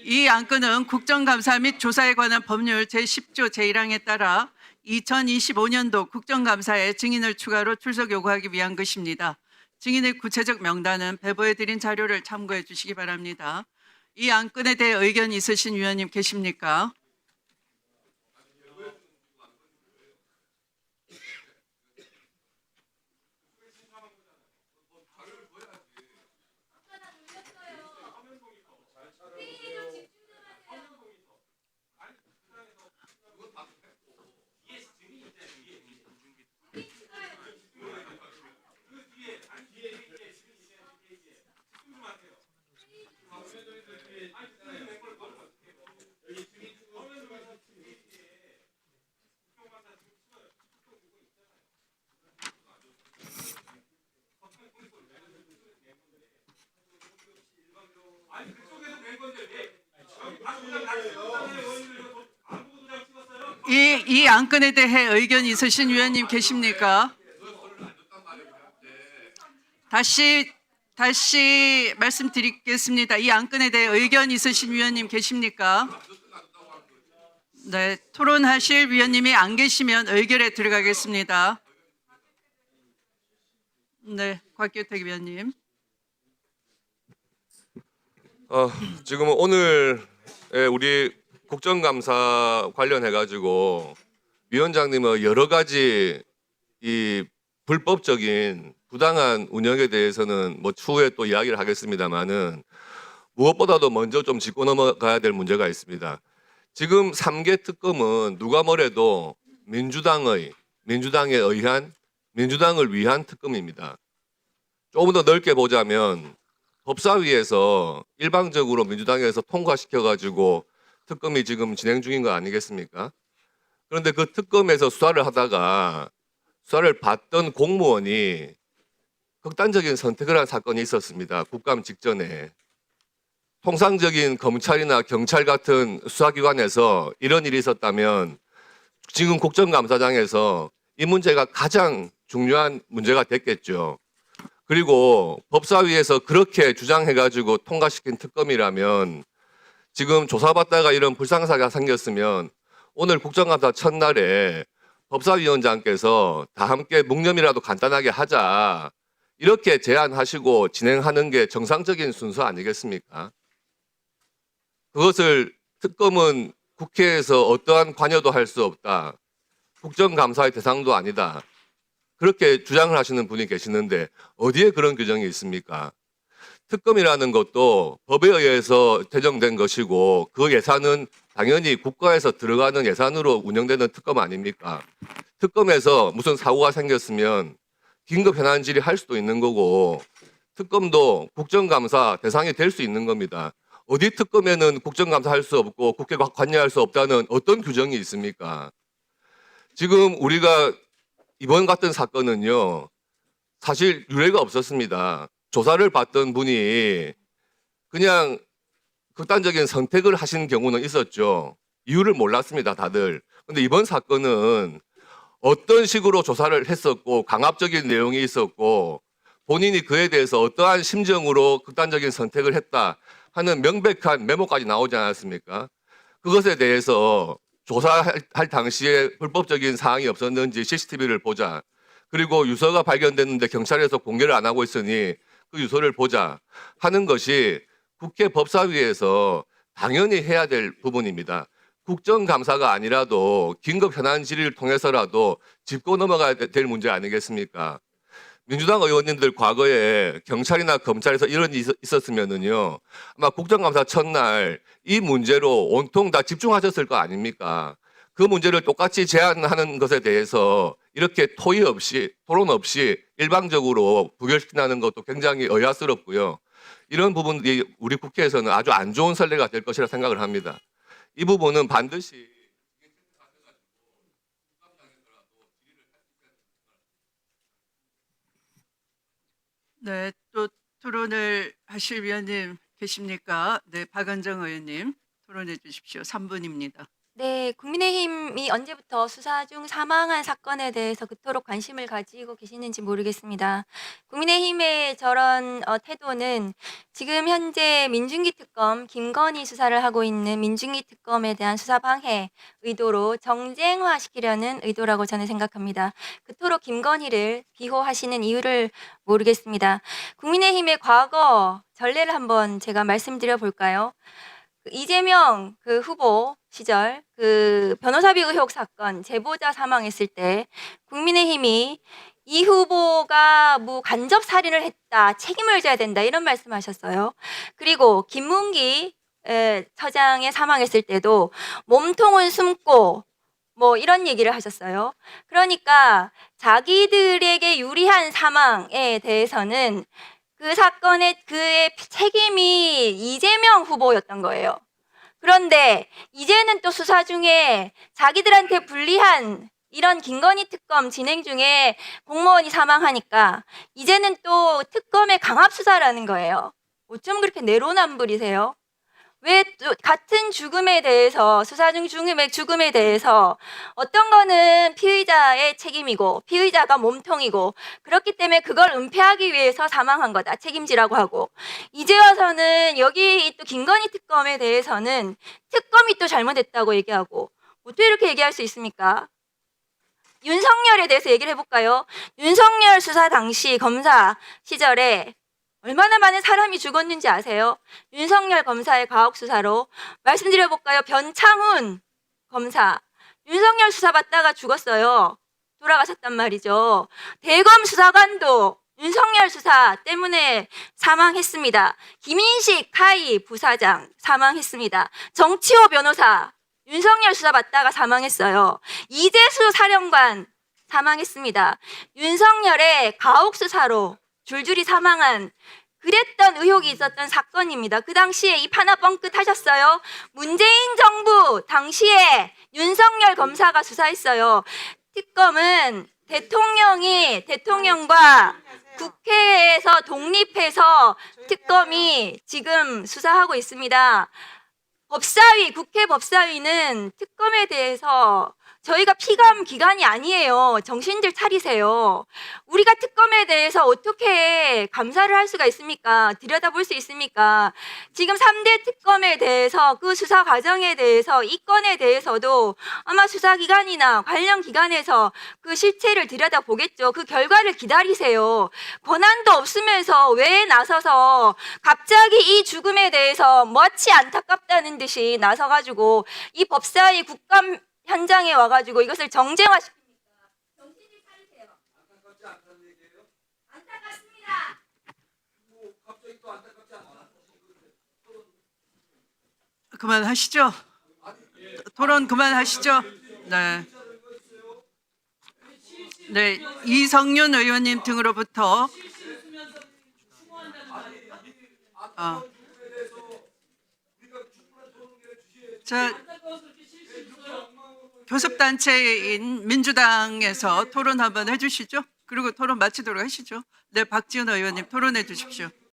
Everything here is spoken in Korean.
이 안건은 국정감사 및 조사에 관한 법률 제10조 제1항에 따라 2025년도 국정감사에 증인을 추가로 출석 요구하기 위한 것입니다. 증인의 구체적 명단은 배부해드린 자료를 참고해 주시기 바랍니다. 이 안건에 대해 의견 있으신 위원님 계십니까? 이 안건에 대해 의견 있으신 위원님 계십니까? 다시 말씀드리겠습니다. 이 안건에 대해 의견 있으신 위원님 계십니까? 네, 토론하실 위원님이 안 계시면 의결에 들어가겠습니다. 네, 곽규택 위원님. 지금 오늘 우리 국정감사 관련해 가지고 위원장님은 여러 가지 이 불법적인 부당한 운영에 대해서는 뭐 추후에 또 이야기를 하겠습니다만은 무엇보다도 먼저 좀 짚고 넘어가야 될 문제가 있습니다. 지금 3개 특검은 누가 뭐래도 민주당에 의한 민주당을 위한 특검입니다. 조금 더 넓게 보자면 법사위에서 일방적으로 민주당에서 통과시켜 가지고 특검이 지금 진행 중인 거 아니겠습니까? 그런데 그 특검에서 수사를 하다가 수사를 받던 공무원이 극단적인 선택을 한 사건이 있었습니다. 국감 직전에. 통상적인 검찰이나 경찰 같은 수사기관에서 이런 일이 있었다면 지금 국정감사장에서 이 문제가 가장 중요한 문제가 됐겠죠. 그리고 법사위에서 그렇게 주장해가지고 통과시킨 특검이라면 지금 조사받다가 이런 불상사가 생겼으면 오늘 국정감사 첫날에 법사위원장께서 다 함께 묵념이라도 간단하게 하자 이렇게 제안하시고 진행하는 게 정상적인 순서 아니겠습니까? 그것을 특검은 국회에서 어떠한 관여도 할 수 없다. 국정감사의 대상도 아니다. 그렇게 주장을 하시는 분이 계시는데 어디에 그런 규정이 있습니까? 특검이라는 것도 법에 의해서 제정된 것이고 그 예산은 당연히 국가에서 들어가는 예산으로 운영되는 특검 아닙니까? 특검에서 무슨 사고가 생겼으면 긴급 현안 질의할 수도 있는 거고 특검도 국정감사 대상이 될 수 있는 겁니다. 어디 특검에는 국정감사 할 수 없고 국회가 관여할 수 없다는 어떤 규정이 있습니까? 지금 우리가 이번 같은 사건은요, 사실 유례가 없었습니다. 조사를 받던 분이 그냥 극단적인 선택을 하신 경우는 있었죠. 이유를 몰랐습니다, 다들. 근데 이번 사건은 어떤 식으로 조사를 했었고, 강압적인 내용이 있었고, 본인이 그에 대해서 어떠한 심정으로 극단적인 선택을 했다 하는 명백한 메모까지 나오지 않았습니까? 그것에 대해서 조사할 당시에 불법적인 사항이 없었는지 CCTV를 보자. 그리고 유서가 발견됐는데 경찰에서 공개를 안 하고 있으니 그 유서를 보자 하는 것이 국회 법사위에서 당연히 해야 될 부분입니다. 국정감사가 아니라도 긴급 현안 질의를 통해서라도 짚고 넘어가야 될 문제 아니겠습니까? 민주당 의원님들 과거에 경찰이나 검찰에서 이런 일이 있었으면은요, 아마 국정감사 첫날 이 문제로 온통 다 집중하셨을 거 아닙니까? 그 문제를 똑같이 제안하는 것에 대해서 이렇게 토의 없이, 토론 없이 일방적으로 부결시킨다는 것도 굉장히 의아스럽고요. 이런 부분들이 우리 국회에서는 아주 안 좋은 선례가 될 것이라 생각을 합니다. 이 부분은 반드시 네, 또 토론을 하실 위원님 계십니까? 네, 박은정 의원님 토론해 주십시오. 3분입니다. 네, 국민의힘이 언제부터 수사 중 사망한 사건에 대해서 그토록 관심을 가지고 계시는지 모르겠습니다. 국민의힘의 저런 태도는 지금 현재 민중기 특검, 김건희 수사를 하고 있는 민중기 특검에 대한 수사 방해 의도로 정쟁화시키려는 의도라고 저는 생각합니다. 그토록 김건희를 비호하시는 이유를 모르겠습니다. 국민의힘의 과거 전례를 한번 제가 말씀드려 볼까요? 이재명 후보 시절 변호사비 의혹 사건 제보자 사망했을 때 국민의힘이 이 후보가 뭐 간접 살인을 했다, 책임을 져야 된다 이런 말씀하셨어요. 그리고 김문기 처장의 사망했을 때도 몸통은 숨고 뭐 이런 얘기를 하셨어요. 그러니까 자기들에게 유리한 사망에 대해서는 그 사건의 그의 책임이 이재명 후보였던 거예요. 그런데 이제는 또 수사 중에 자기들한테 불리한 이런 김건희 특검 진행 중에 공무원이 사망하니까 이제는 또 특검의 강압 수사라는 거예요. 어쩜 그렇게 내로남불이세요? 왜 또 같은 죽음에 대해서 수사 중 죽음에 대해서 어떤 거는 피의자의 책임이고 피의자가 몸통이고 그렇기 때문에 그걸 은폐하기 위해서 사망한 거다 책임지라고 하고 이제 와서는 여기 또 김건희 특검에 대해서는 특검이 또 잘못했다고 얘기하고 어떻게 이렇게 얘기할 수 있습니까? 윤석열에 대해서 얘기를 해볼까요? 윤석열 수사 당시 검사 시절에 얼마나 많은 사람이 죽었는지 아세요? 윤석열 검사의 과학 수사로 말씀드려볼까요? 변창훈 검사 윤석열 수사 받다가 죽었어요. 돌아가셨단 말이죠. 대검 수사관도 윤석열 수사 때문에 사망했습니다. 김인식 카이 부사장 사망했습니다. 정치호 변호사 윤석열 수사 받다가 사망했어요. 이재수 사령관 사망했습니다. 윤석열의 가혹 수사로 줄줄이 사망한 그랬던 의혹이 있었던 사건입니다. 그 당시에 입 하나 뻥끗 하셨어요? 문재인 정부 당시에 윤석열 검사가 수사했어요. 특검은 대통령과 국회에서 독립해서 특검이 지금 수사하고 있습니다. 국회 법사위는 특검에 대해서 저희가 피감 기관이 아니에요. 정신들 차리세요. 우리가 특검에 대해서 어떻게 감사를 할 수가 있습니까? 들여다볼 수 있습니까? 지금 3대 특검에 대해서 그 수사 과정에 대해서 이 건에 대해서도 아마 수사기관이나 관련 기관에서 그 실체를 들여다보겠죠. 그 결과를 기다리세요. 권한도 없으면서 왜 나서서 갑자기 이 죽음에 대해서 마치 안타깝다는 듯이 나서가지고 이 법사위 국감 현장에 와가지고 이것을 정쟁화시킵니까? 정신을 차리세요. 안타깝지 않다는 얘기예요? 안타깝습니다. 뭐 갑자기 또 안타깝지 않나? 그만하시죠. 토론 그만하시죠. 네. 네, 이성윤 의원님 등으로부터 자, 교섭단체인 민주당에서 토론 한번 해주시죠. 그리고 토론 마치도록 하시죠. 네, 박지원 의원님 토론해 주십시오.